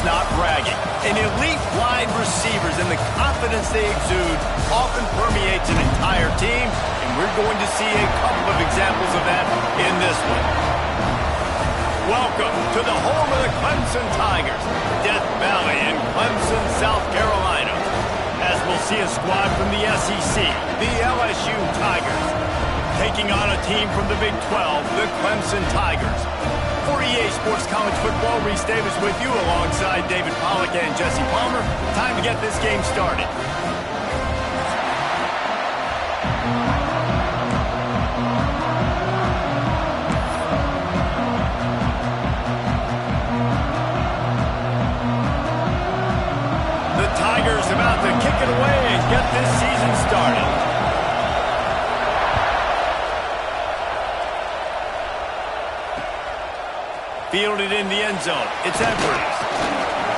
not bragging. An elite wide receivers and the confidence they exude often permeates an entire team, and we're going to see a couple of examples of that in this one. Welcome to the home of the Clemson Tigers, Death Valley in Clemson, South Carolina. As we'll see a squad from the SEC, the LSU Tigers, taking on a team from the Big 12, the Clemson Tigers. For EA Sports College Football, Reese Davis with you alongside David Pollack and Jesse Palmer. Time to get this game started. The Tigers about to kick it away and get this season started. Fielded in the end zone. It's Edwards.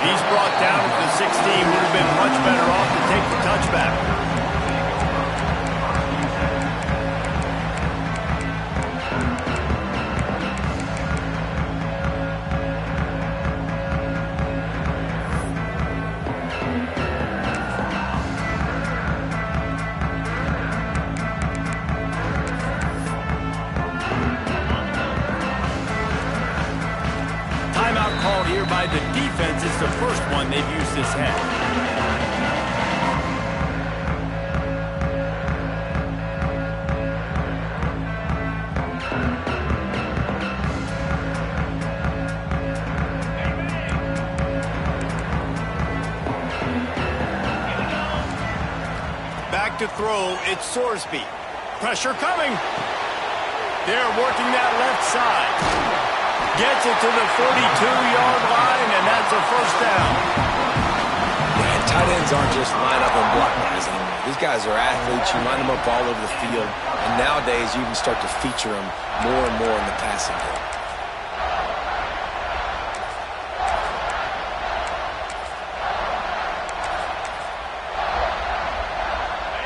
He's brought down at the 16. Would have been much better off to take the touchback. Called here by the defense. It's the first one they've used this head. Back to throw. It's Sorsby. Pressure coming. They're working that left side. Gets it to the 42-yard line, and that's a first down. Yeah, tight ends aren't just line up and block guys anymore. These guys are athletes. You line them up all over the field. And nowadays, you can start to feature them more and more in the passing game.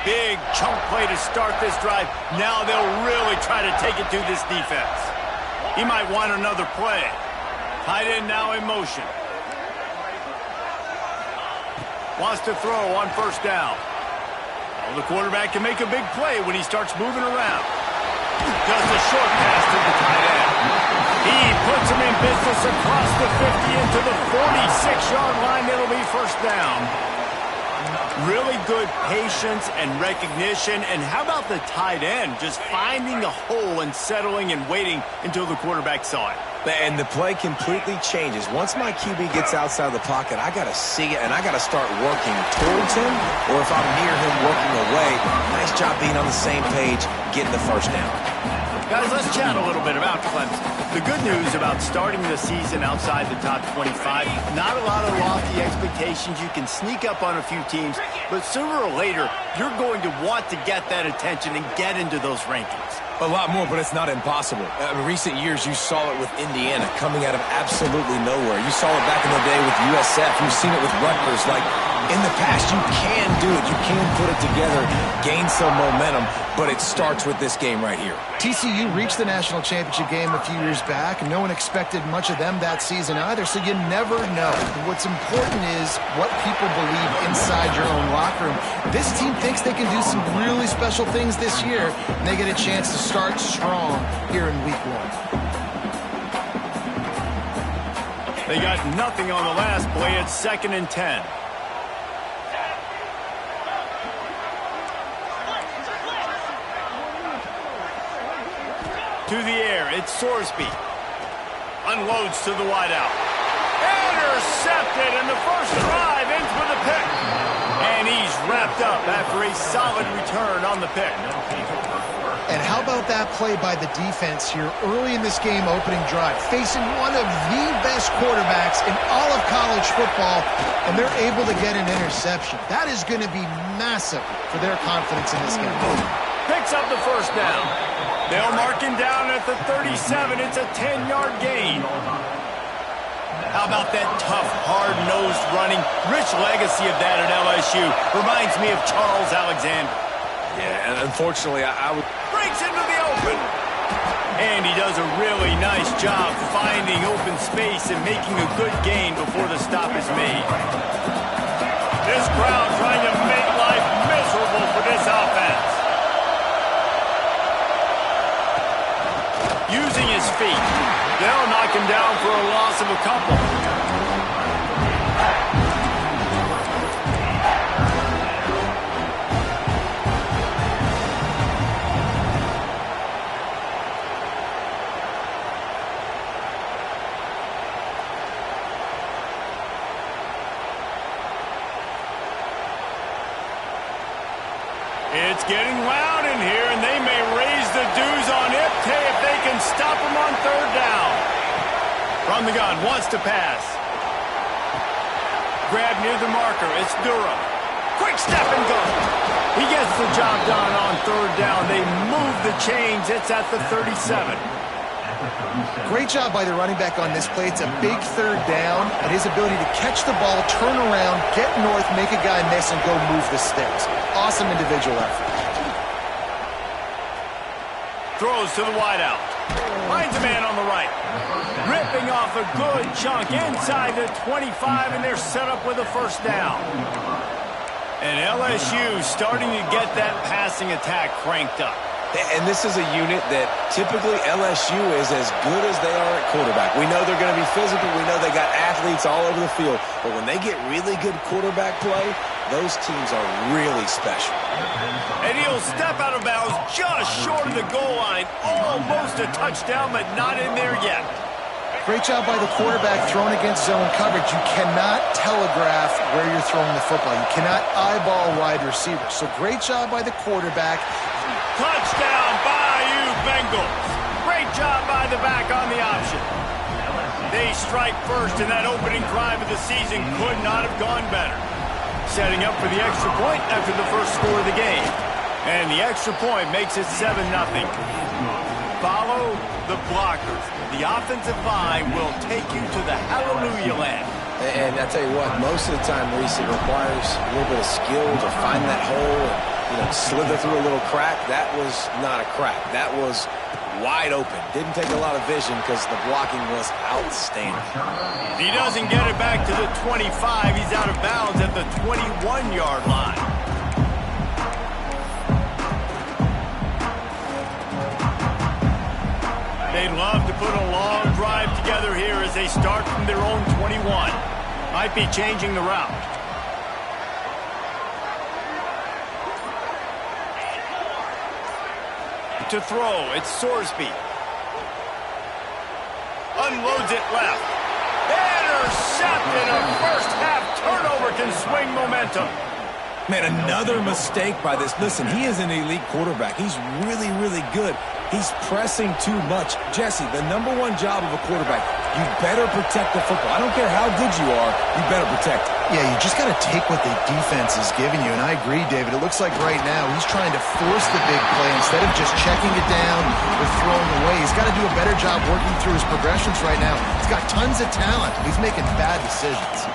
Big chunk play to start this drive. Now they'll really try to take it to this defense. He might want another play. Tight end now in motion. Wants to throw on first down. Well, the quarterback can make a big play when he starts moving around. Does a short pass to the tight end. He puts him in business across the 50 into the 46-yard line. It'll be first down. Really good patience and recognition. And how about the tight end just finding the hole and settling and waiting until the quarterback saw it? And the play completely changes. Once my QB gets outside the pocket, I got to see it, and I got to start working towards him, or if I'm near him working away, nice job being on the same page, getting the first down. Guys, let's chat a little bit about Clemson. The good news about starting the season outside the top 25, not a lot of lofty expectations. You can sneak up on a few teams, but sooner or later, you're going to want to get that attention and get into those rankings. A lot more, but it's not impossible. In recent years, you saw it with Indiana coming out of absolutely nowhere. You saw it back in the day with USF. You've seen it with Rutgers. Like, in the past, you can do it. You can put it together, gain some momentum, but it starts with this game right here. TCU reached the national championship game a few years back, and no one expected much of them that season either, so you never know. What's important is what people believe inside your own locker room. This team thinks they can do some really special things this year, and they get a chance to start strong here in week 1. They got nothing on the last play. It's 2nd and 10. To the air, it's Sorsby. Unloads to the wideout. Intercepted, and the first drive ends with a pick. And he's wrapped up after a solid return on the pick. And how about that play by the defense here early in this game opening drive, facing one of the best quarterbacks in all of college football, and they're able to get an interception. That is going to be massive for their confidence in this game. Picks up the first down. They'll mark him down at the 37. It's a 10-yard gain. How about that tough, hard-nosed running? Rich legacy of that at LSU. Reminds me of Charles Alexander. Yeah, and unfortunately, I would... Breaks into the open. And he does a really nice job finding open space and making a good gain before the stop is down for a loss of a couple. It's getting loud in here, and they may raise the dues on Ipte if they can stop him on third down. From the gun, wants to pass. Grab near the marker, it's Durham. Quick step and go. He gets the job done on third down. They move the chains. It's at the 37. Great job by the running back on this play. It's a big third down, and his ability to catch the ball, turn around, get north, make a guy miss, and go move the sticks. Awesome individual effort. Throws to the wideout. Finds a man on the right. Ripping off a good chunk inside the 25, and they're set up with a first down. And LSU starting to get that passing attack cranked up. And this is a unit that typically LSU is as good as they are at quarterback. We know they're going to be physical. We know they got athletes all over the field. But when they get really good quarterback play, those teams are really special. And he'll step out of bounds just short of the goal line. Almost a touchdown, but not in there yet. Great job by the quarterback thrown against zone coverage. You cannot telegraph where you're throwing the football. You cannot eyeball wide receivers. So great job by the quarterback. Touchdown, Bayou Bengals. Great job by the back on the option. They strike first, and that opening drive of the season could not have gone better. Setting up for the extra point after the first score of the game. And the extra point makes it 7-0. Follow the blockers. The offensive line will take you to the hallelujah land. And I tell you what, most of the time, Reese, it requires a little bit of skill to find that hole and slither through a little crack. That was not a crack. That was wide open. Didn't take a lot of vision because the blocking was outstanding. He doesn't get it back to the 25. He's out of bounds at the 21-yard line. They'd love to put a long drive together here as they start from their own 21. Might be changing the route. To throw, it's Sorsby. Unloads it left. Intercepted. A first half turnover can swing momentum. Man, another mistake by this. Listen, he is an elite quarterback. He's really, really good. He's pressing too much. Jesse, the #1 job of a quarterback, you better protect the football. I don't care how good you are, you better protect it. Yeah, you just got to take what the defense is giving you. And I agree, David. It looks like right now he's trying to force the big play instead of just checking it down or throwing away. He's got to do a better job working through his progressions right now. He's got tons of talent. He's making bad decisions.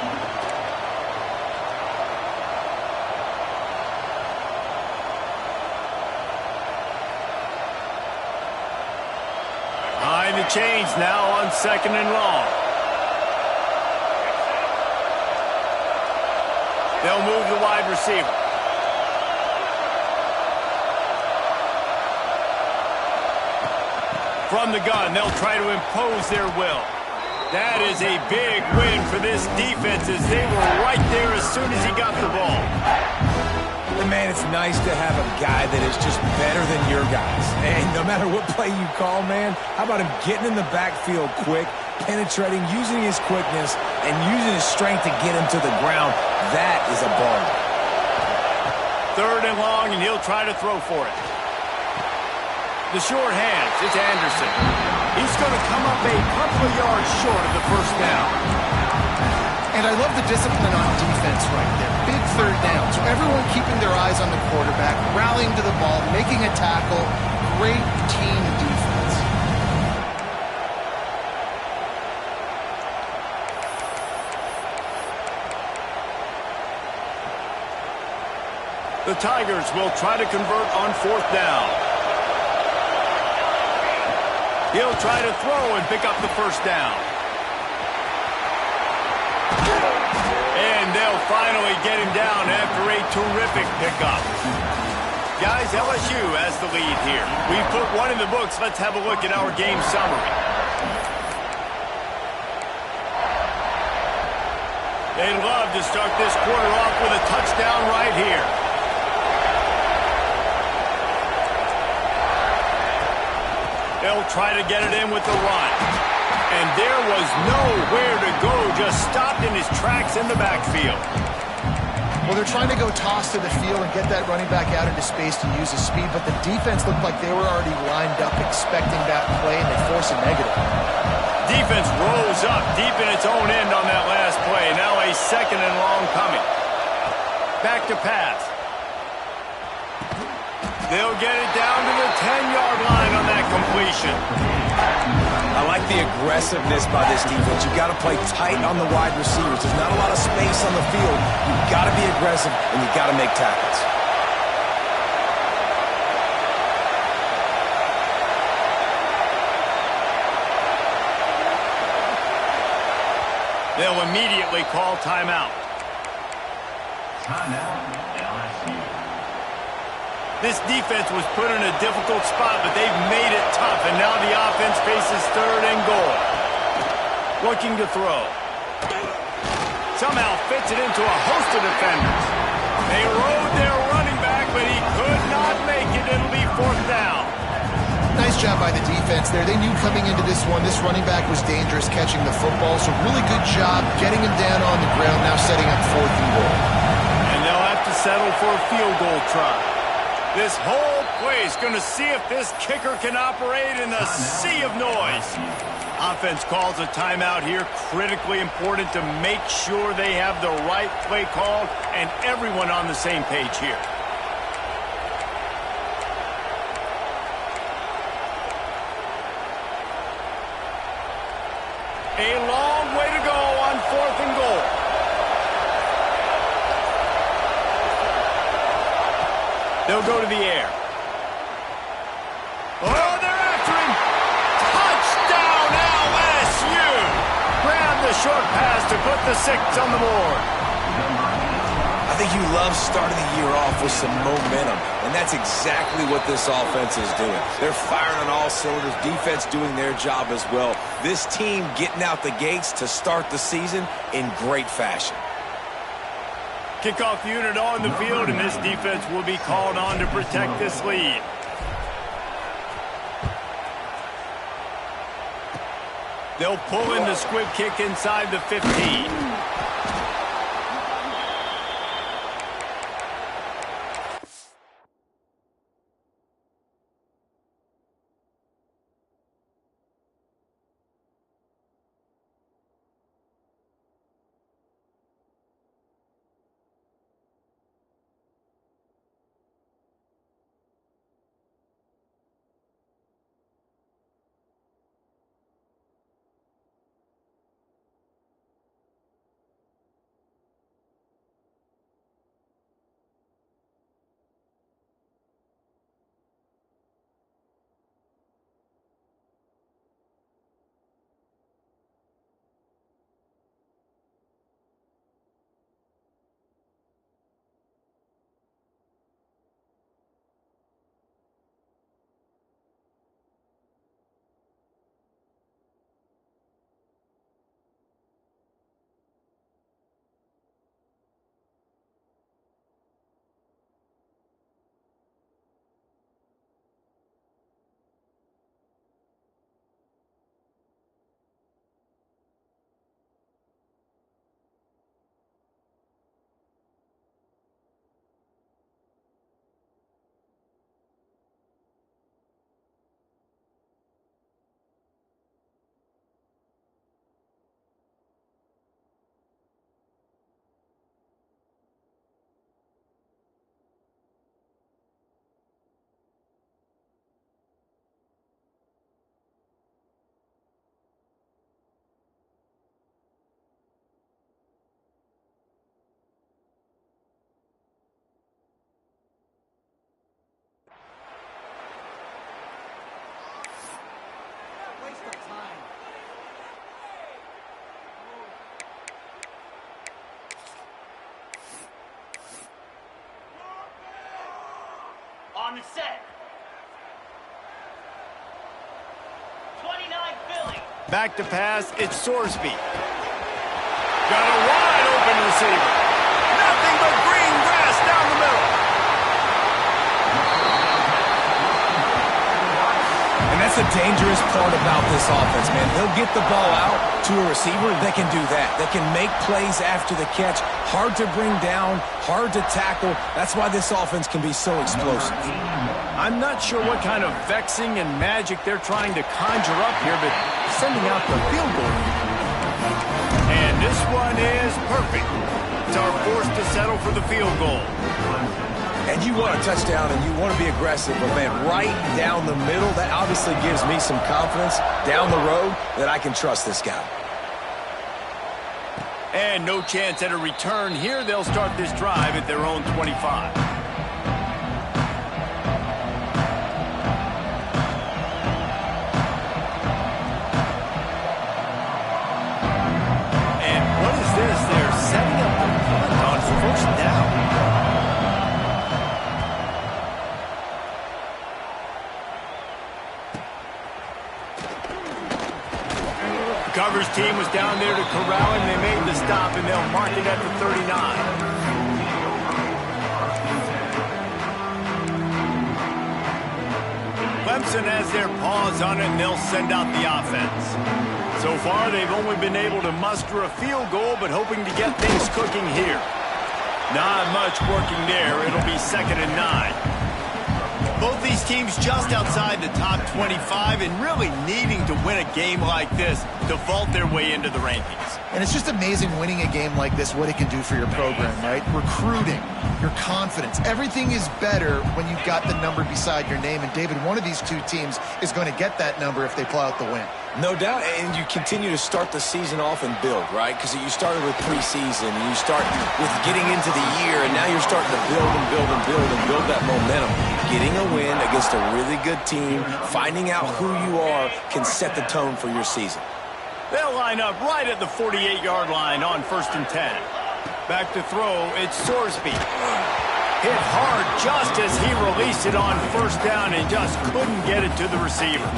Behind the chains now on 2nd and long. They'll move the wide receiver. From the gun, they'll try to impose their will. That is a big win for this defense as they were right there as soon as he got the ball. And man, it's nice to have a guy that is just better than your guys. And no matter what play you call, man, how about him getting in the backfield quick, penetrating, using his quickness, and using his strength to get him to the ground. That is a ball. 3rd and long, and he'll try to throw for it. The short hands, it's Anderson. He's going to come up a couple of yards short of the first down. And I love the discipline on defense right there. Big 3rd down. So everyone keeping their eyes on the quarterback, rallying to the ball, making a tackle. Great team defense. The Tigers will try to convert on 4th down. He'll try to throw and pick up the first down. And they'll finally get him down after a terrific pickup. Guys, LSU has the lead here. We put one in the books. Let's have a look at our game summary. They'd love to start this quarter off with a touchdown right here. They'll try to get it in with the run. And there was nowhere to go, just stopped in his tracks in the backfield. Well, they're trying to go toss to the field and get that running back out into space to use his speed, but the defense looked like they were already lined up expecting that play, and they force a negative. Defense rose up deep in its own end on that last play. Now a 2nd and long coming. Back to pass. They'll get it down to the 10-yard line on that completion. I like the aggressiveness by this defense. You've got to play tight on the wide receivers. There's not a lot of space on the field. You've got to be aggressive, and you've got to make tackles. They'll immediately call timeout. LSU. This defense was put in a difficult spot, but they've made it tough, and now the offense faces 3rd and goal. Looking to throw. Somehow fits it into a host of defenders. They rode their running back, but he could not make it. It'll be 4th down. Nice job by the defense there. They knew coming into this one, this running back was dangerous catching the football, so really good job getting him down on the ground, now setting up 4th and goal. And they'll have to settle for a field goal try. This whole place going to see if this kicker can operate in the sea of noise. Offense calls a timeout here. Critically important to make sure they have the right play called and everyone on the same page here. A long way to go on 4th and goal. They'll go to the air. Oh, they're after him. Touchdown, LSU. Grab the short pass to put the 6 on the board. I think you love starting the year off with some momentum, and that's exactly what this offense is doing. They're firing on all cylinders, defense doing their job as well. This team getting out the gates to start the season in great fashion. Kickoff unit on the field, and this defense will be called on to protect this lead. They'll pull in the squib kick inside the 15. On the set. 29 Philly. Back to pass, it's Sorsby. Got a wide open receiver. Nothing but green grass down the middle. And that's the dangerous part about this offense, man. They'll get the ball out to a receiver. They can do that. They can make plays after the catch. Hard to bring down, hard to tackle. That's why this offense can be so explosive. I'm not sure what kind of vexing and magic they're trying to conjure up here, but sending out the field goal. And this one is perfect. It's our force to settle for the field goal. And you want a touchdown and you want to be aggressive, but man, right down the middle, that obviously gives me some confidence down the road that I can trust this guy. And no chance at a return here. They'll start this drive at their own 25. And what is this? They're setting up the punt on first down. Coverage team was down there to corral him. They made the stop, and they'll mark it at the 39. Clemson has their paws on it, and they'll send out the offense. So far, they've only been able to muster a field goal, but hoping to get things cooking here. Not much working there. It'll be 2nd and 9. Both these teams just outside the top 25 and really needing to win a game like this to vault their way into the rankings. And it's just amazing winning a game like this, what it can do for your program, right? Recruiting, your confidence, everything is better when you've got the number beside your name. And David, one of these two teams is going to get that number if they pull out the win. No doubt, and you continue to start the season off and build, right? Because you started with preseason, and you start with getting into the year, and now you're starting to build and build and build and build that momentum. Getting a win against a really good team, finding out who you are, can set the tone for your season. They'll line up right at the 48-yard line on 1st and 10. Back to throw, it's Sorsby. Hit hard just as he released it on 1st down and just couldn't get it to the receiver.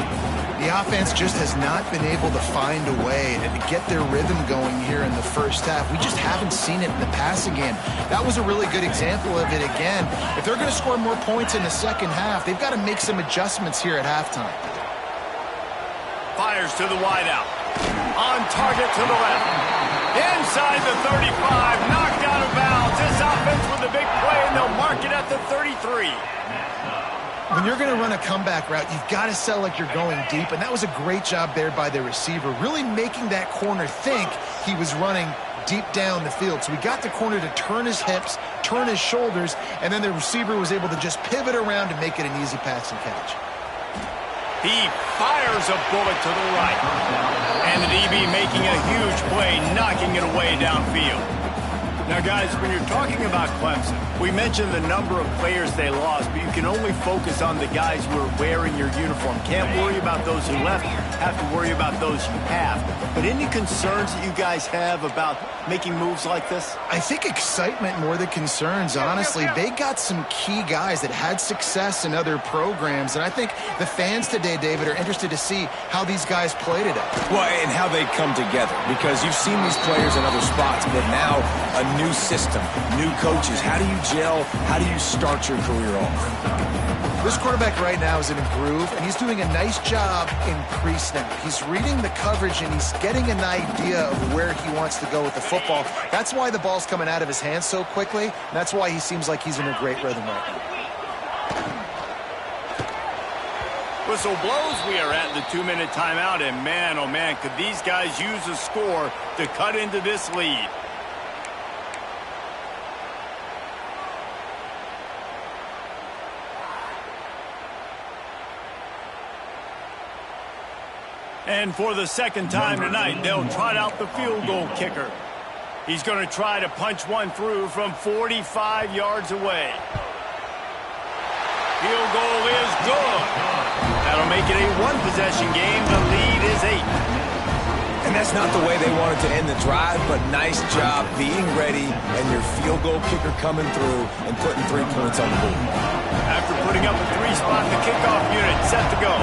The offense just has not been able to find a way to get their rhythm going here in the first half. We just haven't seen it in the passing game. That was a really good example of it again. If they're going to score more points in the second half, they've got to make some adjustments here at halftime. Fires to the wideout. On target to the left. Inside the 35, knocked out of bounds. This offense with a big play, and they'll mark it at the 33. When you're going to run a comeback route, you've got to sell like you're going deep, and that was a great job there by the receiver, really making that corner think he was running deep down the field. So we got the corner to turn his hips, turn his shoulders, and then the receiver was able to just pivot around and make it an easy pass and catch. He fires a bullet to the right. And the DB making a huge play, knocking it away downfield. Now, guys, when you're talking about Clemson, we mentioned the number of players they lost, but you can only focus on the guys who are wearing your uniform. Can't worry about those who left, have to worry about those you have. But any concerns that you guys have about making moves like this? I think excitement more than concerns, honestly. They got some key guys that had success in other programs, and I think the fans today, David, are interested to see how these guys play today. Well, and how they come together, because you've seen these players in other spots, but now a new system, new coaches. How do you gel? How do you start your career off? This quarterback right now is in a groove, and he's doing a nice job in pre-snap. He's reading the coverage, and he's getting an idea of where he wants to go with the football. That's why the ball's coming out of his hands so quickly. That's why he seems like he's in a great rhythm right now. Whistle blows. We are at the 2-minute timeout, and man, oh man, could these guys use a score to cut into this lead. And for the second time tonight, they'll trot out the field goal kicker. He's going to try to punch one through from 45 yards away. Field goal is good. That'll make it a one-possession game. The lead is 8. And that's not the way they wanted to end the drive, but nice job being ready and your field goal kicker coming through and putting 3 points on the board. After putting up a 3-spot, the kickoff unit set to go.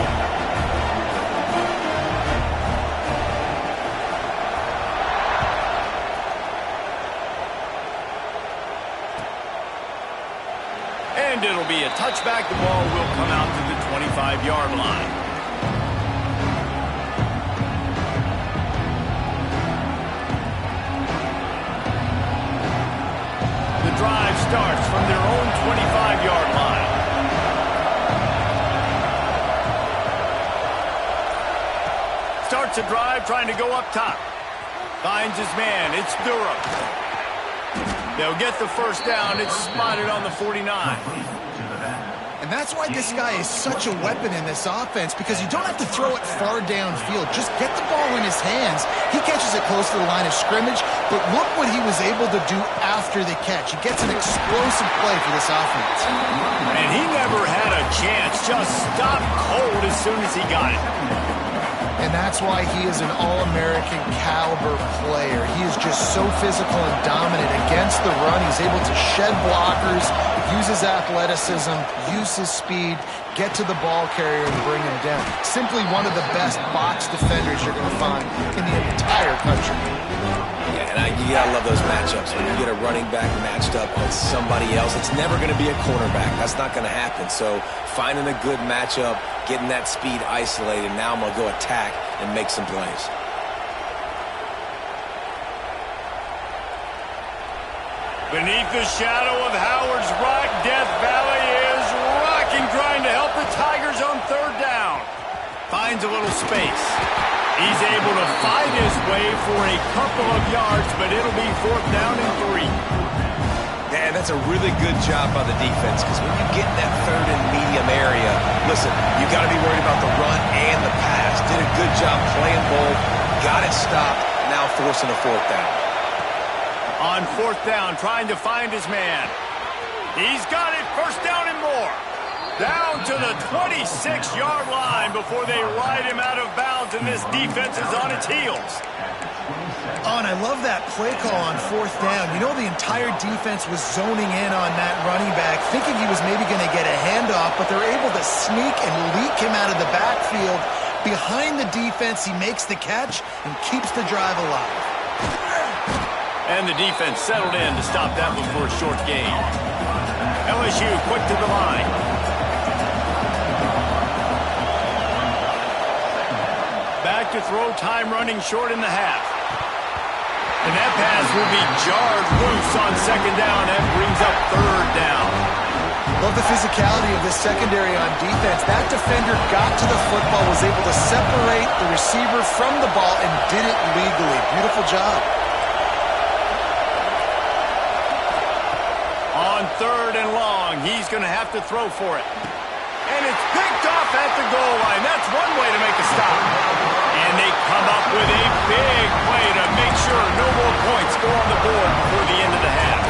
And it'll be a touchback. The ball will come out to the 25-yard line. The drive starts from their own 25-yard line. Starts a drive trying to go up top. Finds his man. It's Durham. They'll get the first down. It's spotted on the 49. And that's why this guy is such a weapon in this offense, because you don't have to throw it far downfield. Just get the ball in his hands. He catches it close to the line of scrimmage, but look what he was able to do after the catch. He gets an explosive play for this offense. And he never had a chance. Just stopped cold as soon as he got it. And that's why he is an All-American caliber player. He is just so physical and dominant against the run. He's able to shed blockers, use his athleticism, use his speed, get to the ball carrier and bring him down. Simply one of the best box defenders you're going to find in the entire country. Yeah, and you gotta love those matchups. When you get a running back matched up on somebody else, it's never going to be a cornerback. That's not going to happen. So finding a good matchup, getting that speed isolated, now I'm going to go attack and make some plays. Beneath the shadow of Howard's Rock, Death Valley is rocking, trying to help the Tigers on third down. Finds a little space. He's able to fight his way for a couple of yards, but it'll be fourth down and 3. Yeah, that's a really good job by the defense, because when you get in that third and medium area, listen, you got to be worried about the run and the pass. Did a good job playing both, got it stopped, now forcing a fourth down. On fourth down, trying to find his man. He's got it, first down and more. Down to the 26-yard line before they ride him out of bounds, and this defense is on its heels. Oh, and I love that play call on fourth down. You know, the entire defense was zoning in on that running back, thinking he was maybe going to get a handoff, but they're able to sneak and leak him out of the backfield. Behind the defense, he makes the catch and keeps the drive alive. And the defense settled in to stop that before a short gain. LSU quick to the line. Back to throw, time running short in the half. And that pass will be jarred loose on second down. That brings up third down. Love the physicality of this secondary on defense. That defender got to the football, was able to separate the receiver from the ball, and did it legally. Beautiful job. On third and long, he's going to have to throw for it. And it's picked off at the goal line. That's one way to make a stop. And they come up with a big play to make sure no more points go on the board before the end of the half.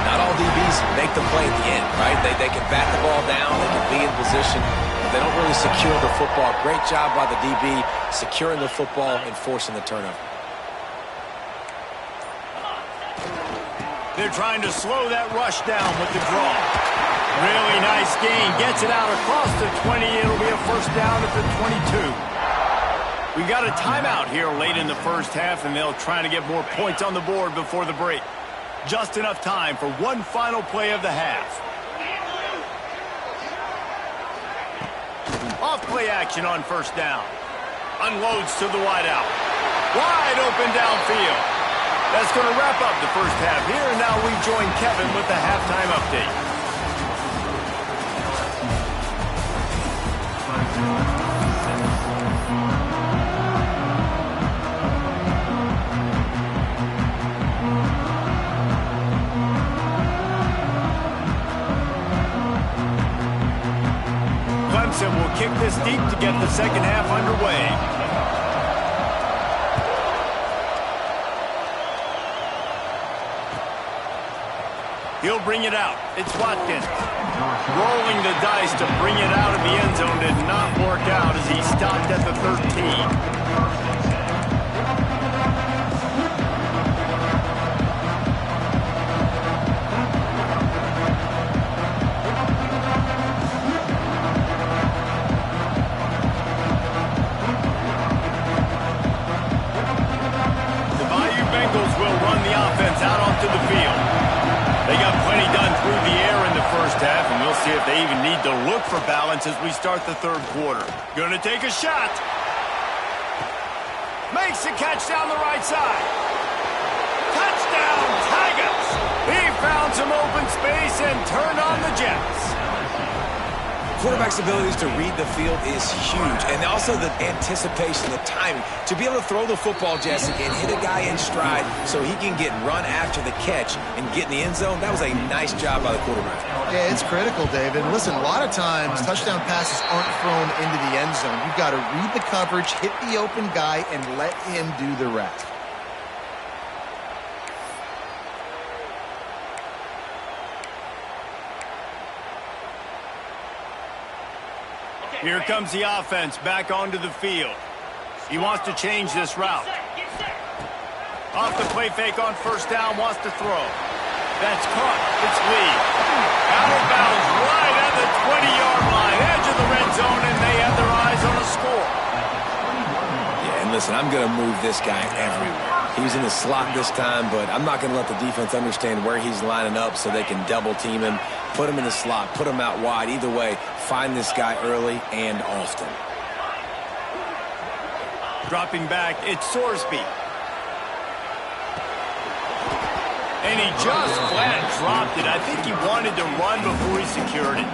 Not all DBs make the play at the end, right? They can bat the ball down, they can be in position, but they don't really secure the football. Great job by the DB securing the football and forcing the turnover. They're trying to slow that rush down with the draw. Really nice gain. Gets it out across the 20. It'll be a first down at the 22. We got a timeout here late in the first half, and they'll try to get more points on the board before the break. Just enough time for one final play of the half. Off play action on first down. Unloads to the wideout. Wide open downfield. That's going to wrap up the first half here, and now we join Kevin with the halftime update. Clemson will kick this deep to get the second half underway. He'll bring it out. It's Watkins. Rolling the dice to bring it out of the end zone did not work out as he stopped at the 13. The Bayou Bengals will run the offense out onto the field. They got plenty done through the air if they even need to look for balance as we start the third quarter. Gonna take a shot. Makes the catch down the right side. Touchdown, Tigers! He found some open space and turned on the Jets. Quarterback's abilities to read the field is huge, and also the anticipation, the timing. To be able to throw the football, Jesse, and hit a guy in stride so he can get run after the catch and get in the end zone, that was a nice job by the quarterback. Yeah, it's critical, David. Listen, a lot of times touchdown passes aren't thrown into the end zone. You've got to read the coverage, hit the open guy, and let him do the rest. Here comes the offense back onto the field. He wants to change this route. Off the play fake on first down, wants to throw. That's caught. It's Lee. Out of bounds right at the 20-yard line, edge of the red zone, and they have their eyes on a score. Yeah, and listen, I'm going to move this guy everywhere. He's in the slot this time, but I'm not going to let the defense understand where he's lining up so they can double team him, put him in the slot, put him out wide. Either way, find this guy early and often. Dropping back, it's Sorsby. And he just flat dropped it. I think he wanted to run before he secured it.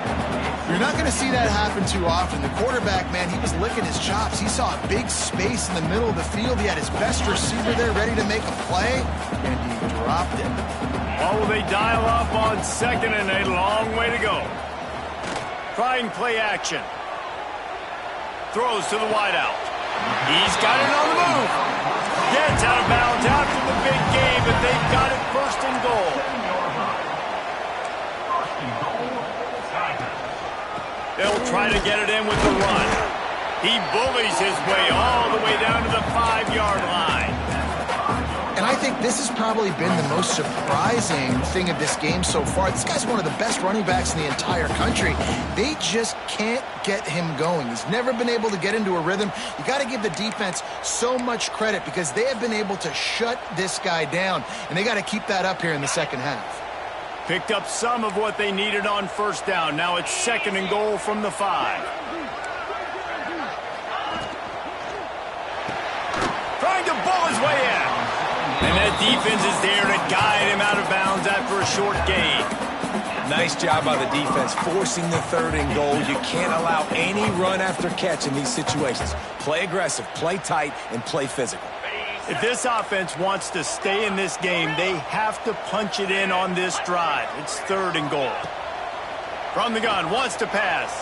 You're not going to see that happen too often. The quarterback, man, he was licking his chops. He saw a big space in the middle of the field. He had his best receiver there ready to make a play, and he dropped it. Or will they dial up on second and a long way to go? Trying play action. Throws to the wideout. He's got it on the move. Gets out of bounds after the big game, but they've got it first and goal. They'll try to get it in with the run. He bullies his way all the way down to the 5-yard line. And I think this has probably been the most surprising thing of this game so far. This guy's one of the best running backs in the entire country. They just can't get him going. He's never been able to get into a rhythm. You got to give the defense so much credit because they have been able to shut this guy down, and they got to keep that up here in the second half. Picked up some of what they needed on first down. Now it's second and goal from the 5. Trying to bull his way in. And that defense is there to guide him out of bounds after a short gain. Nice job by the defense, forcing the third and goal. You can't allow any run after catch in these situations. Play aggressive, play tight, and play physical. If this offense wants to stay in this game, they have to punch it in on this drive. It's third and goal. From the gun, wants to pass.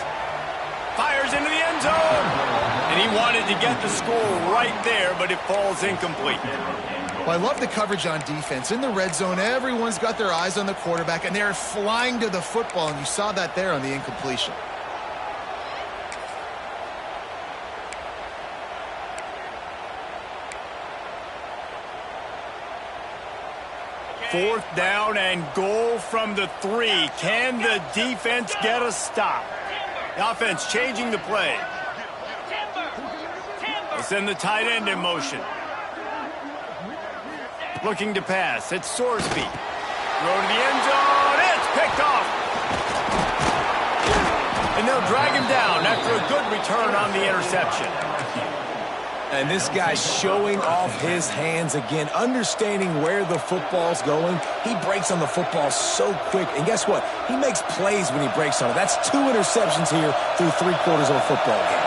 Fires into the end zone. And he wanted to get the score right there, but it falls incomplete. Well, I love the coverage on defense. In the red zone, everyone's got their eyes on the quarterback, and they're flying to the football, and you saw that there on the incompletion. Fourth down and goal from the 3. Can the defense get a stop? The offense changing the play. They send the tight end in motion. Looking to pass. It's Sorsby. Throw to the end zone. It's picked off. And they'll drag him down after a good return on the interception. And this guy's showing off his hands again, understanding where the football's going. He breaks on the football so quick. And guess what? He makes plays when he breaks on it. That's 2 interceptions here through 3/4 of a football game.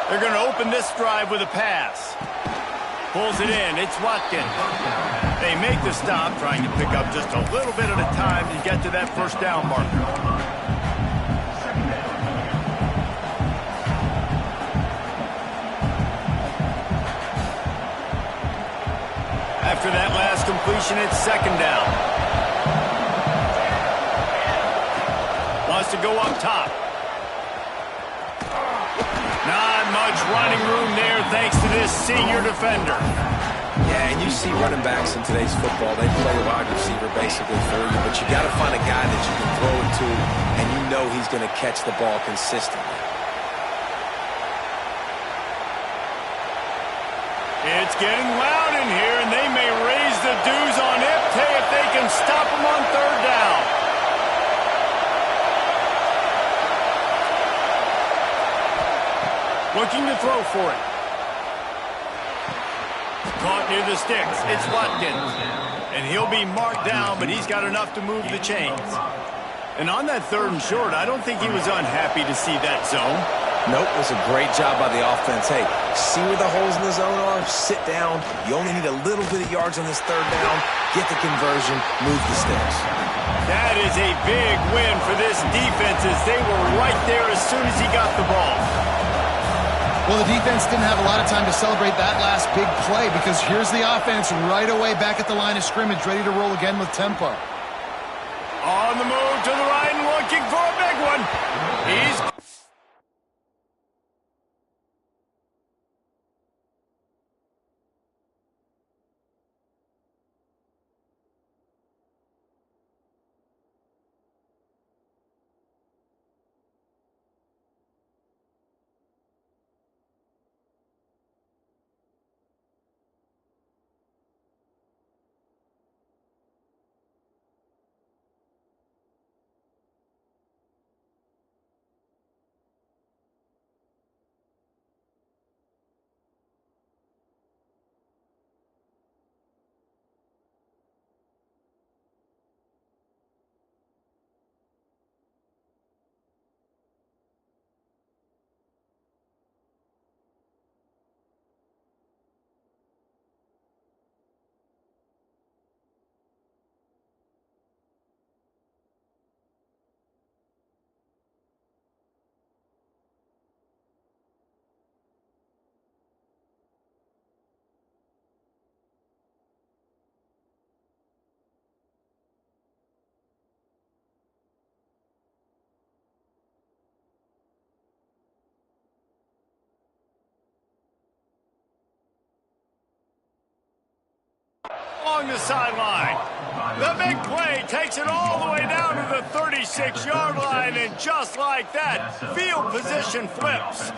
They're going to open this drive with a pass. Pulls it in. It's Watkins. They make the stop, trying to pick up just a little bit at a time to get to that first down marker. After that last completion, it's second down. Wants to go up top. Not much running room there thanks to this senior defender. Yeah, and you see running backs in today's football, they play wide receiver basically for you, but you got to find a guy that you can throw it to, and you know he's going to catch the ball consistently. It's getting loud in here, and they may raise the dues on Ipte if they can stop him on third down. Looking to throw for it. Caught near the sticks. It's Watkins. And he'll be marked down, but he's got enough to move the chains. And on that third and short, I don't think he was unhappy to see that zone. Nope, it was a great job by the offense. Hey, see where the holes in the zone are? Sit down. You only need a little bit of yards on this third down. Get the conversion. Move the sticks. That is a big win for this defense as they were right there as soon as he got the ball. Well, the defense didn't have a lot of time to celebrate that last big play because here's the offense right away back at the line of scrimmage, ready to roll again with tempo. On the move to the right and looking for a big one. He's... along the sideline. The big play takes it all the way down to the 36-yard line, and just like that, field position flips.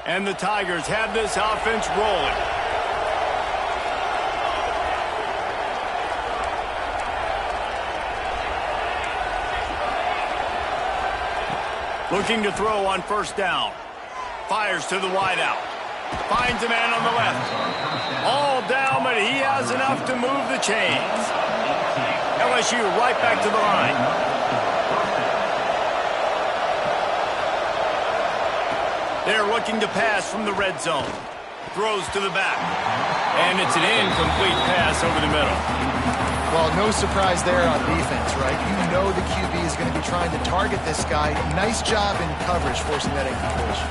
And the Tigers have this offense rolling. Looking to throw on first down. Fires to the wideout. Finds a man on the left. All down, but he has enough to move the chains. LSU right back to the line. They're looking to pass from the red zone. Throws to the back. And it's an incomplete pass over the middle. Well, no surprise there on defense, right? You know the QB is going to be trying to target this guy. Nice job in coverage forcing that incompletion.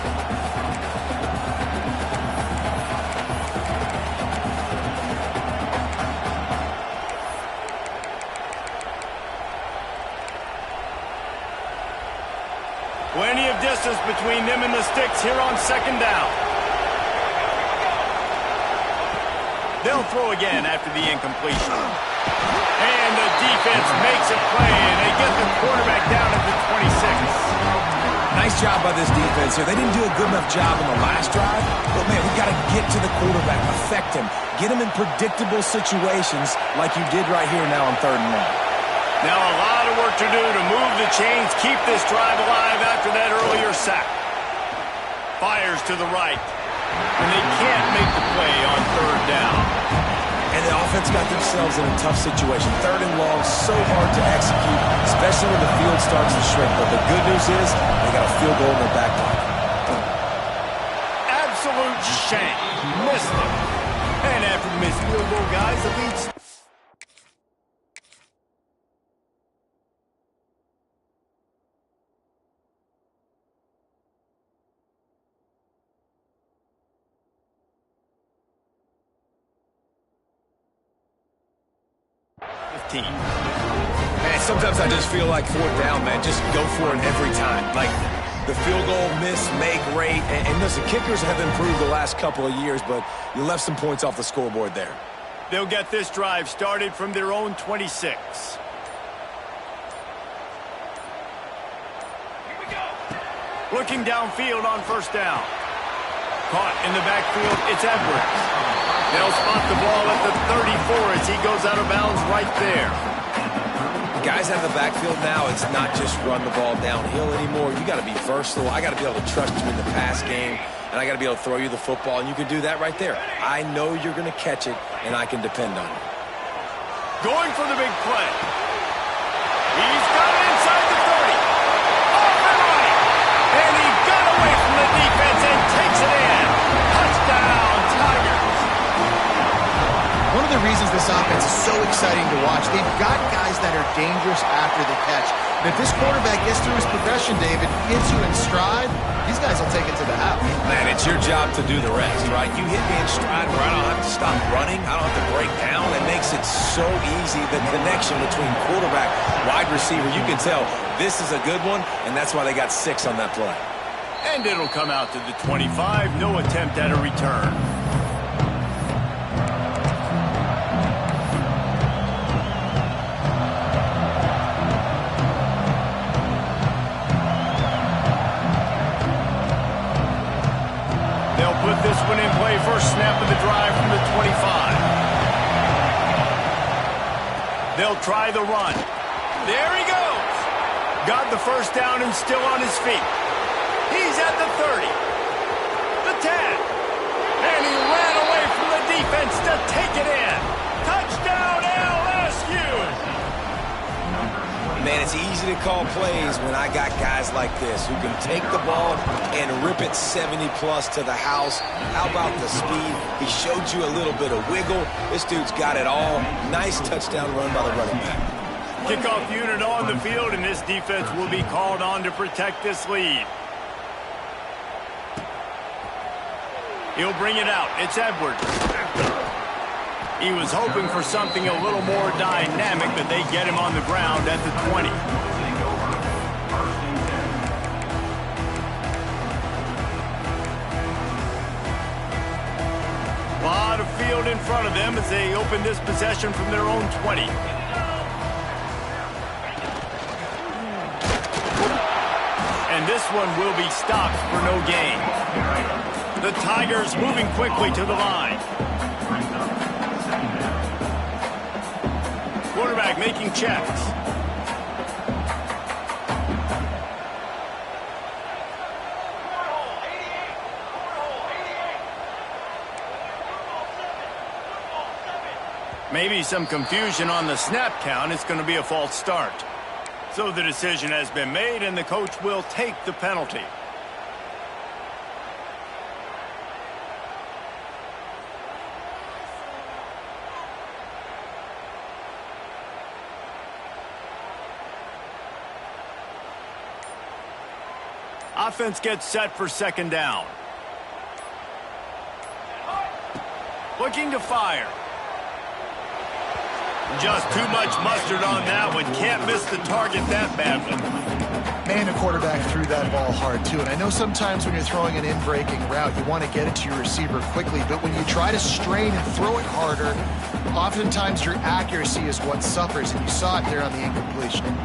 Plenty of distance between them and the sticks here on second down. They'll throw again after the incompletion. And the defense makes a play, and they get the quarterback down at the 26. Nice job by this defense here. They didn't do a good enough job on the last drive, but, man, we got to get to the quarterback, affect him, get him in predictable situations like you did right here now on third and long. Now a lot of work to do to move the chains, keep this drive alive after that earlier sack. Fires to the right. And they can't make the play on third down. And the offense got themselves in a tough situation. Third and long, so hard to execute, especially when the field starts to shrink. But the good news is they got a field goal in their back pocket. Absolute shame. Missed it. And after the missed field goal, guys, the lead's... Man, sometimes I just feel like fourth down, man. Just go for it every time. Like the field goal, miss, make, rate. And listen, kickers have improved the last couple of years, but you left some points off the scoreboard there. They'll get this drive started from their own 26. Looking downfield on first down. Caught in the backfield, it's Edwards. They'll spot the ball at the 34 as he goes out of bounds right there. Guys out of the backfield now, it's not just run the ball downhill anymore. You got to be versatile. I got to be able to trust you in the pass game, and I got to be able to throw you the football, and you can do that right there. I know you're going to catch it, and I can depend on you. Going for the big play. He's got it inside the 30. Off and running. And he got away from the defense and takes it in. Touchdown, Tigers. One of the reasons this offense is so exciting to watch, they've got guys that are dangerous after the catch. And if this quarterback gets through his progression, David, gets you in stride, these guys will take it to the house. Man, it's your job to do the rest, right? You hit me in stride where I don't have to stop running. I don't have to break down. It makes it so easy. The connection between quarterback, wide receiver, you can tell this is a good one, and that's why they got 6 on that play. And it'll come out to the 25. No attempt at a return. Put this one in play, first snap of the drive from the 25. They'll try the run. There he goes. Got the first down and still on his feet. He's at the 30. The 10. And he ran away from the defense to take it in. Touchdown, LSU. Man, it's easy to call plays when I got guys like this who can take the ball and rip it 70-plus to the house. How about the speed? He showed you a little bit of wiggle. This dude's got it all. Nice touchdown run by the running back. Kickoff unit on the field, and this defense will be called on to protect this lead. He'll bring it out. It's Edwards. He was hoping for something a little more dynamic, but they get him on the ground at the 20. A lot of field in front of them as they open this possession from their own 20. And this one will be stopped for no gain. The Tigers moving quickly to the line. Quarterback making checks. Maybe some confusion on the snap count. It's going to be a false start. So the decision has been made, and the coach will take the penalty. Offense gets set for second down. Looking to fire. Just too much mustard on that one. Can't miss the target that badly. Man, the quarterback threw that ball hard, too. And I know sometimes when you're throwing an in-breaking route, you want to get it to your receiver quickly. But when you try to strain and throw it harder, oftentimes your accuracy is what suffers. And you saw it there on the incompletion.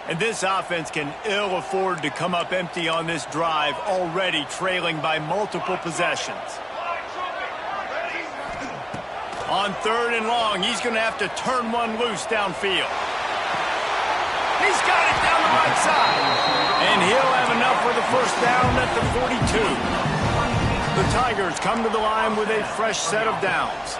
And this offense can ill afford to come up empty on this drive, already trailing by multiple possessions. On 3rd and long, he's going to have to turn one loose downfield. He's got it down the right side. And he'll have enough for the first down at the 42. The Tigers come to the line with a fresh set of downs.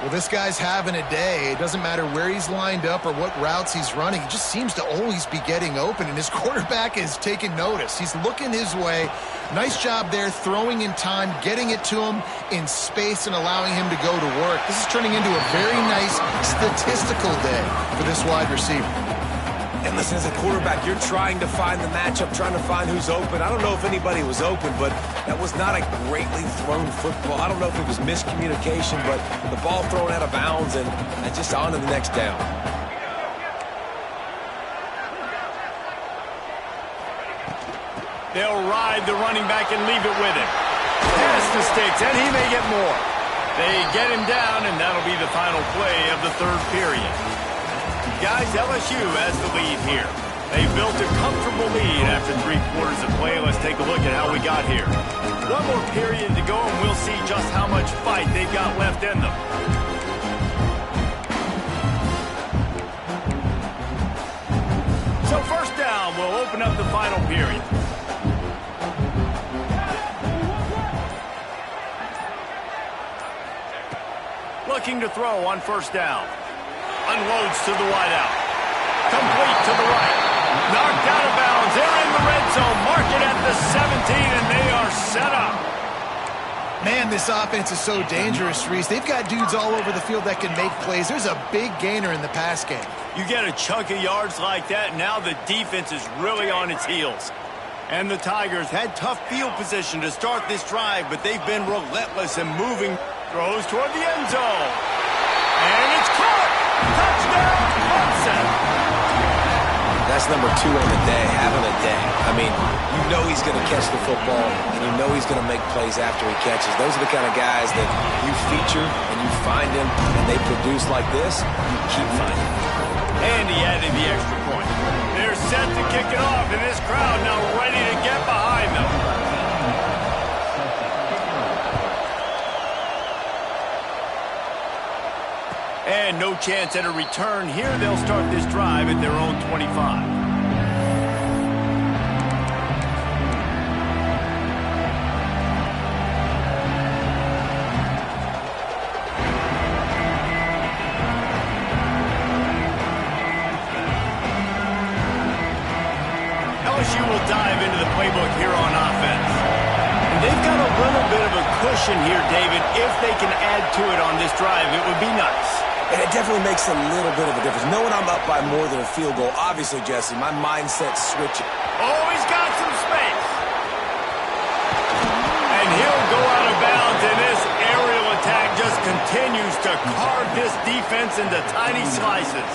Well, this guy's having a day. It doesn't matter where he's lined up or what routes he's running. He just seems to always be getting open, and his quarterback is taking notice. He's looking his way. Nice job there, throwing in time, getting it to him in space and allowing him to go to work. This is turning into a very nice statistical day for this wide receiver. And listen, as a quarterback, you're trying to find the matchup, trying to find who's open. I don't know if anybody was open, but that was not a greatly thrown football. I don't know if it was miscommunication, but the ball thrown out of bounds and just on to the next down. They'll ride the running back and leave it with him. Pass the sticks, and he may get more. They get him down, and that'll be the final play of the 3rd period. Guys, LSU has the lead here. They built a comfortable lead after 3 quarters of play. Let's take a look at how we got here. One more period to go, and we'll see just how much fight they've got left in them. So first down, we'll open up the final period. Looking to throw on first down. Unloads to the wideout. Complete to the right. Knocked out of bounds. They're in the red zone. Mark it at the 17, and they are set up. Man, this offense is so dangerous, Reese. They've got dudes all over the field that can make plays. There's a big gainer in the pass game. You get a chunk of yards like that, now the defense is really on its heels. And the Tigers had tough field position to start this drive, but they've been relentless in moving. Throws toward the end zone. And it's caught. Touchdown, Clemson. That's number 2 on the day, having a day. I mean, you know he's going to catch the football, and you know he's going to make plays after he catches. Those are the kind of guys that you feature, and you find him, and they produce like this, you keep finding him. And he added the extra point. They're set to kick it off, and this crowd now ready to get behind them. And no chance at a return here. They'll start this drive at their own 25. LSU will dive into the playbook here on offense. And they've got a little bit of a cushion here, David. If they can add to it on this drive, it would be nice. And it definitely makes a little bit of a difference. Knowing I'm up by more than a field goal, obviously, Jesse, my mindset's switching. Oh, he's got some space. And he'll go out of bounds, and this aerial attack just continues to carve this defense into tiny slices.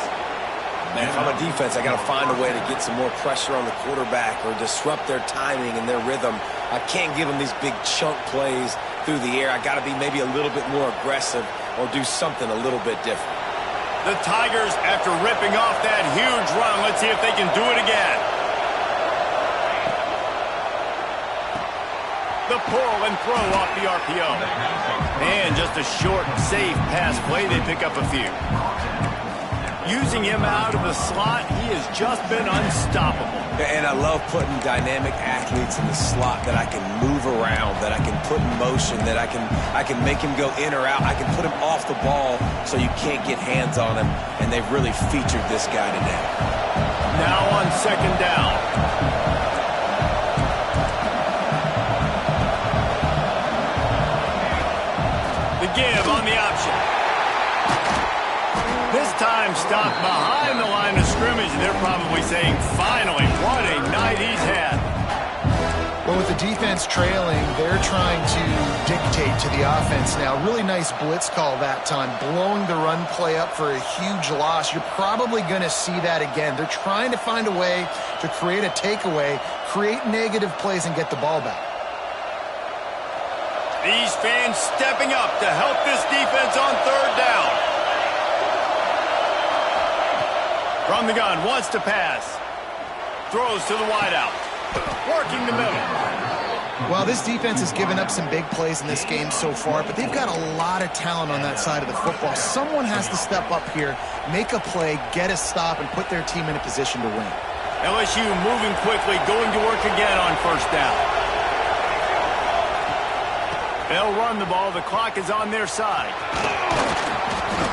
Man, if I'm a defense, I got to find a way to get some more pressure on the quarterback or disrupt their timing and their rhythm. I can't give them these big chunk plays through the air. I got to be maybe a little bit more aggressive or do something a little bit different. The Tigers, after ripping off that huge run, let's see if they can do it again. The pull and throw off the RPO. And just a short, safe pass play. They pick up a few. Using him out of the slot, he has just been unstoppable. And I love putting dynamic athletes in the slot that I can move around, that I can put in motion, that I can make him go in or out. I can put him off the ball so you can't get hands on him, and they've really featured this guy today. Now on second down. The give on the option. This time stopped behind the line of scrimmage, and they're probably saying, finally, what a night he's had. Well, with the defense trailing, they're trying to dictate to the offense now. Really nice blitz call that time, blowing the run play up for a huge loss. You're probably going to see that again. They're trying to find a way to create a takeaway, create negative plays, and get the ball back. These fans stepping up to help this defense on third down. From the gun, wants to pass. Throws to the wideout. Working the middle. Well, this defense has given up some big plays in this game so far, but they've got a lot of talent on that side of the football. Someone has to step up here, make a play, get a stop, and put their team in a position to win. LSU moving quickly, going to work again on first down. They'll run the ball. The clock is on their side.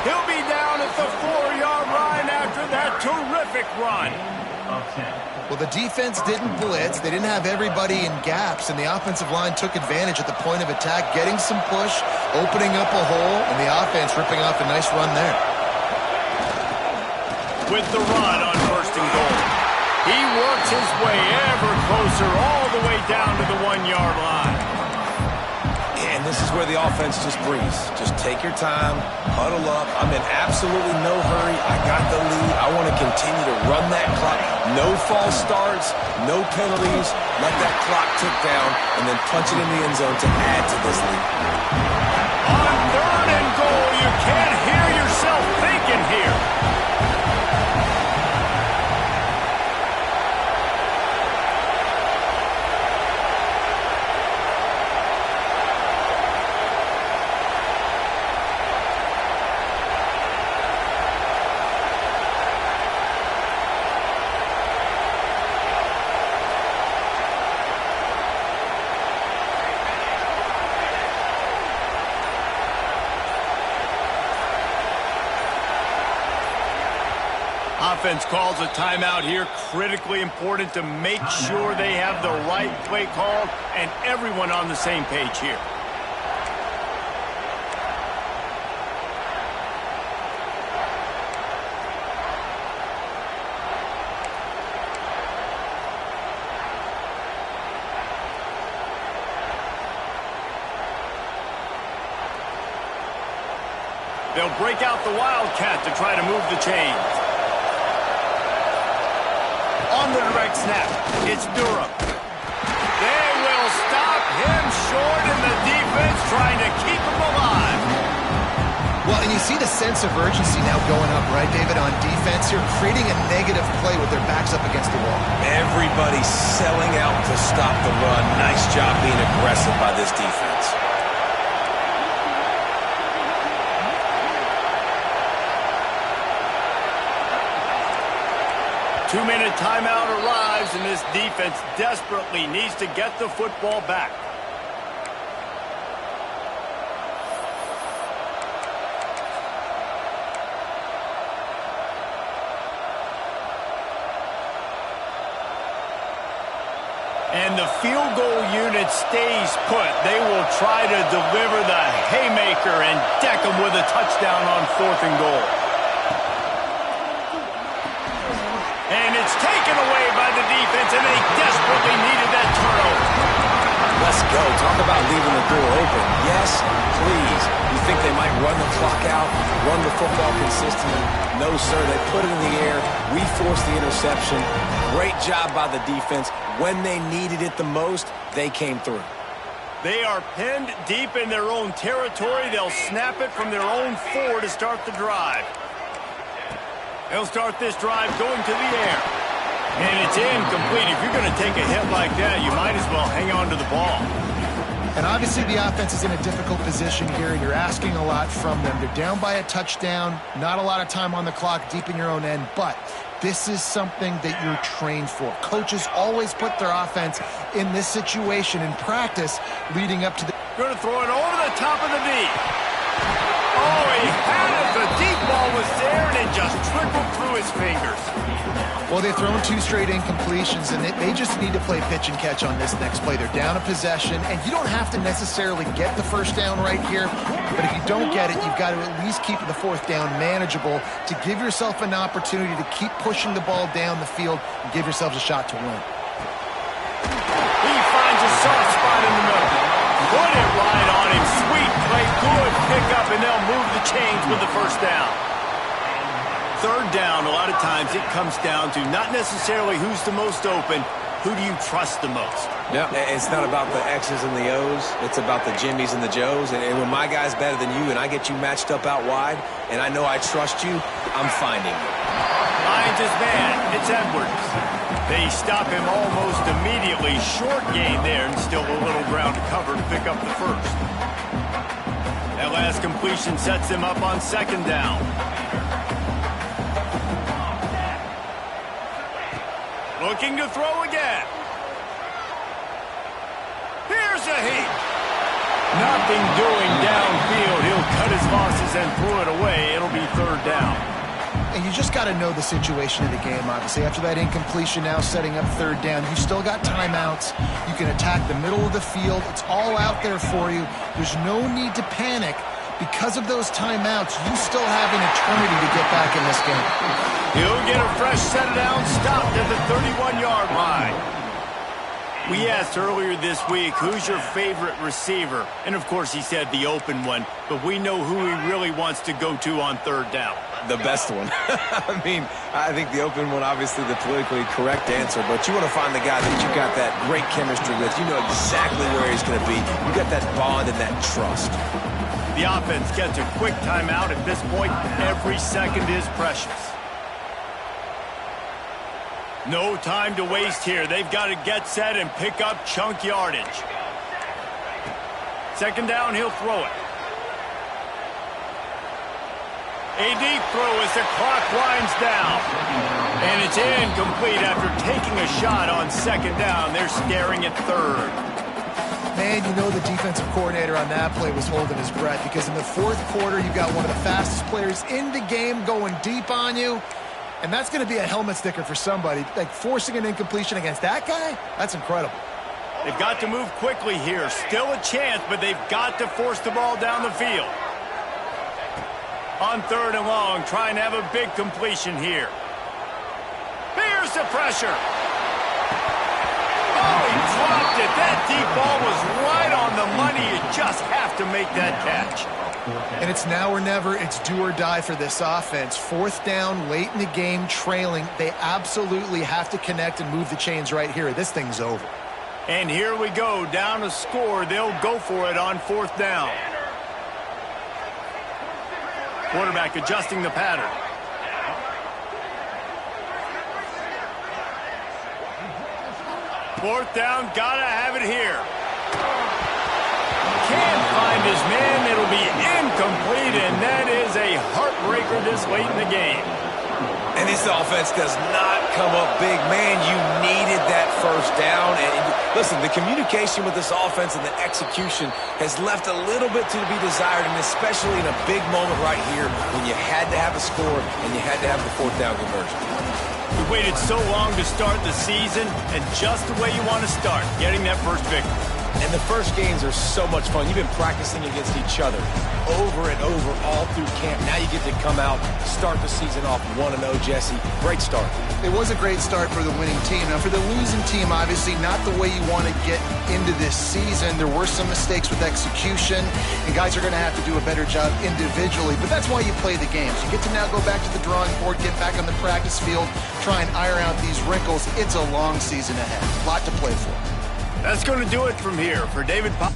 He'll be down at the 4-yard line after that terrific run. Well, the defense didn't blitz. They didn't have everybody in gaps, and the offensive line took advantage at the point of attack, getting some push, opening up a hole, and the offense ripping off a nice run there. With the run on first and goal. He works his way ever closer all the way down to the 1-yard line. And this is where the offense just breathes. Just take your time, huddle up. I'm in absolutely no hurry. I got the lead. I want to continue to run that clock. No false starts, no penalties. Let that clock tick down and then punch it in the end zone to add to this lead. On third and goal, you can't hear yourself thinking here. Offense calls a timeout here. Critically important to make sure they have the right play called and everyone on the same page here. They'll break out the Wildcat to try to move the chains. On the direct snap, it's Durham. They will stop him short, and the defense trying to keep him alive. Well, and you see the sense of urgency now going up, right, David, on defense here, creating a negative play with their backs up against the wall. Everybody's selling out to stop the run. Nice job being aggressive by this defense. Two-minute timeout arrives, and this defense desperately needs to get the football back. And the field goal unit stays put. They will try to deliver the haymaker and deck them with a touchdown on 4th and goal. And it's taken away by the defense, and they desperately needed that turnover. Let's go. Talk about leaving the door open. Yes, please. You think they might run the clock out, run the football consistently? No, sir. They put it in the air. We forced the interception. Great job by the defense. When they needed it the most, they came through. They are pinned deep in their own territory. They'll snap it from their own 4 to start the drive. They'll start this drive going to the air. And it's incomplete. If you're going to take a hit like that, you might as well hang on to the ball. And obviously the offense is in a difficult position here, and you're asking a lot from them. They're down by a touchdown, not a lot of time on the clock, deep in your own end, but this is something that you're trained for. Coaches always put their offense in this situation in practice leading up to the... Going to throw it over the top of the knee. Oh, he had it. The deep ball was there, and it just trickled through his fingers. Well, they've thrown 2 straight incompletions, and they just need to play pitch and catch on this next play. They're down a possession, and you don't have to necessarily get the first down right here, but if you don't get it, you've got to at least keep the 4th down manageable to give yourself an opportunity to keep pushing the ball down the field and give yourselves a shot to win. He finds a soft spot in the middle. Put it right on him. Sweet play, good pickup, and they'll move the chains with the first down. 3rd down, a lot of times it comes down to not necessarily who's the most open, who do you trust the most? Yeah, it's not about the X's and the O's. It's about the Jimmies and the Joes. And when my guy's better than you and I get you matched up out wide and I know I trust you, I'm finding you. Finds his man. It's Edwards. They stop him almost immediately. Short gain there and still a little ground to cover to pick up the first. That last completion sets him up on 2nd down. Looking to throw again. Here's a heat. Nothing doing downfield. He'll cut his losses and throw it away. It'll be 3rd down. And you just got to know the situation of the game, obviously. After that incompletion, now setting up 3rd down, you've still got timeouts. You can attack the middle of the field. It's all out there for you. There's no need to panic. Because of those timeouts, you still have an eternity to get back in this game. He'll get a fresh set down, stopped at the 31-yard line. We asked earlier this week, who's your favorite receiver? And, of course, he said the open one, but we know who he really wants to go to on 3rd down. The best one. I mean, I think the open one, obviously the politically correct answer, but you want to find the guy that you got that great chemistry with. You know exactly where he's going to be. You got that bond and that trust. The offense gets a quick timeout. At this point, every second is precious. No time to waste here. They've got to get set and pick up chunk yardage. 2nd down, he'll throw it. A deep throw as the clock winds down. And it's incomplete after taking a shot on 2nd down. They're staring at 3rd. Man, you know the defensive coordinator on that play was holding his breath because in the 4th quarter, you got one of the fastest players in the game going deep on you. And that's going to be a helmet sticker for somebody. Like, forcing an incompletion against that guy, that's incredible. They've got to move quickly here. Still a chance, but they've got to force the ball down the field. On 3rd and long, trying to have a big completion here. Here's the pressure. Oh, he dropped it. That deep ball was right on the money. You just have to make that catch. And it's now or never. It's do or die for this offense. 4th down, late in the game, trailing. They absolutely have to connect and move the chains right here. This thing's over. And here we go, down a score. They'll go for it on 4th down. Quarterback adjusting the pattern. Fourth down, gotta have it here. Can't find his man. It'll be incomplete, and that is a heartbreaker this late in the game. And this offense does not come up big. Man, you needed that first down. And listen, the communication with this offense and the execution has left a little bit to be desired, and especially in a big moment right here when you had to have a score and you had to have the 4th down conversion. We waited so long to start the season, and just the way you want to start, getting that first victory. And the first games are so much fun. You've been practicing against each other over and over all through camp. Now you get to come out, start the season off 1-0, Jesse. Great start. It was a great start for the winning team. Now, for the losing team, obviously not the way you want to get into this season. There were some mistakes with execution, and guys are going to have to do a better job individually. But that's why you play the games. You get to now go back to the drawing board, get back on the practice field, try and iron out these wrinkles. It's a long season ahead. A lot to play for. That's going to do it from here. For David Pop.